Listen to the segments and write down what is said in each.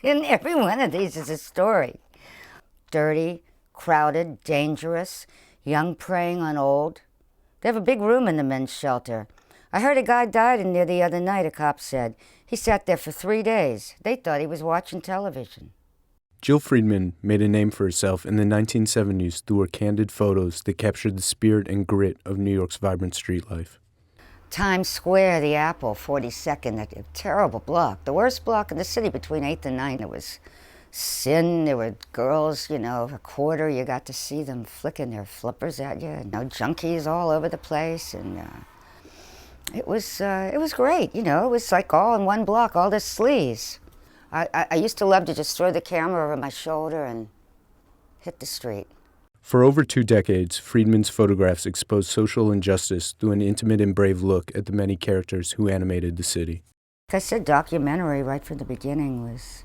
And every one of these is a story. Dirty, crowded, dangerous, young preying on old. They have a big room in the men's shelter. I heard a guy died in there the other night, a cop said. He sat there for 3 days. They thought he was watching television. Jill Friedman made a name for herself in the 1970s through her candid photos that captured the spirit and grit of New York's vibrant street life. Times Square, the Apple, 42nd, a terrible block. The worst block in the city between 8th and 9th. There was sin, there were girls, a quarter, you got to see them flicking their flippers at you. Junkies all over the place. And it was great, it was like all in one block, all this sleaze. I used to love to just throw the camera over my shoulder and hit the street. For over 2 decades, Friedman's photographs exposed social injustice through an intimate and brave look at the many characters who animated the city. Like I said, documentary right from the beginning was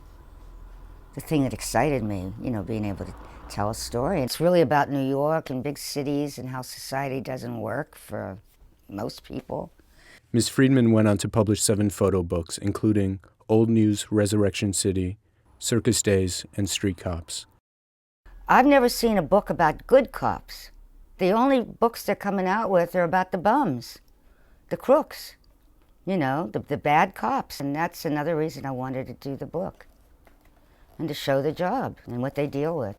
the thing that excited me, being able to tell a story. It's really about New York and big cities and how society doesn't work for most people. Ms. Friedman went on to publish 7 photo books, including Old News, Resurrection City, Circus Days, and Street Cops. I've never seen a book about good cops. The only books they're coming out with are about the bums, the crooks, the bad cops. And that's another reason I wanted to do the book, and to show the job and what they deal with.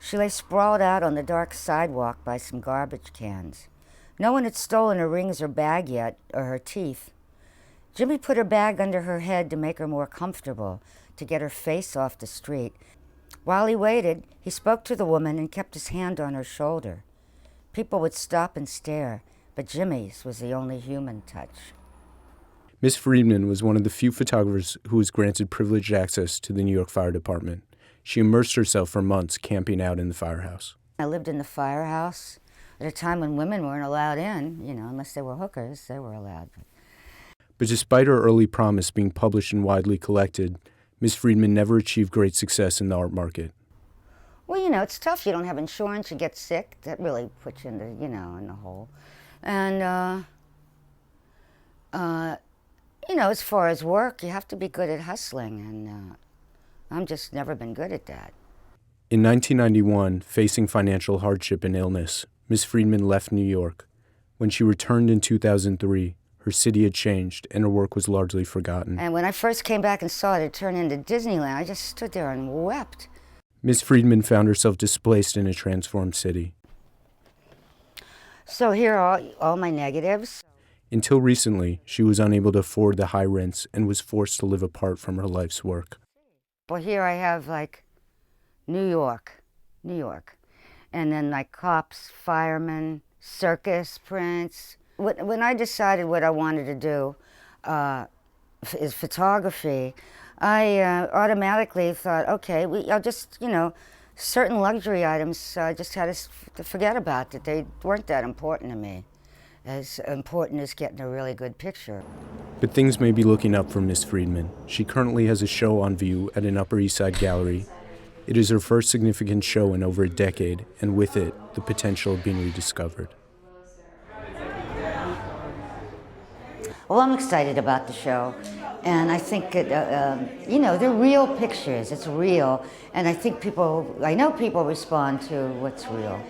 She lay sprawled out on the dark sidewalk by some garbage cans. No one had stolen her rings or bag yet, or her teeth. Jimmy put her bag under her head to make her more comfortable, to get her face off the street. While he waited, he spoke to the woman and kept his hand on her shoulder. People would stop and stare, but Jimmy's was the only human touch. Miss Friedman was one of the few photographers who was granted privileged access to the New York Fire Department. She immersed herself for months camping out in the firehouse. I lived in the firehouse at a time when women weren't allowed in, unless they were hookers, they were allowed. But despite her early promise being published and widely collected, Ms. Friedman never achieved great success in the art market. Well, it's tough. You don't have insurance, you get sick. That really puts you in the hole. And, as far as work, you have to be good at hustling, and I've just never been good at that. In 1991, facing financial hardship and illness, Ms. Friedman left New York. When she returned in 2003, her city had changed, and her work was largely forgotten. And when I first came back and saw it turn into Disneyland, I just stood there and wept. Ms. Friedman found herself displaced in a transformed city. So here are all my negatives. Until recently, she was unable to afford the high rents and was forced to live apart from her life's work. Well, here I have, New York. And then, cops, firemen, circus prints. When I decided what I wanted to do is photography, I automatically thought, okay, I'll just, certain luxury items I just had to forget about, that they weren't that important to me, as important as getting a really good picture. But things may be looking up for Miss Friedman. She currently has a show on view at an Upper East Side gallery. It is her first significant show in over a decade, and with it, the potential of being rediscovered. Well, I'm excited about the show, and I think they're real pictures. It's real, and I know people respond to what's real.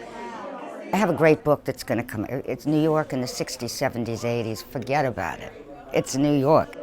I have a great book that's going to come. It's New York in the 60s, 70s, 80s. Forget about it. It's New York.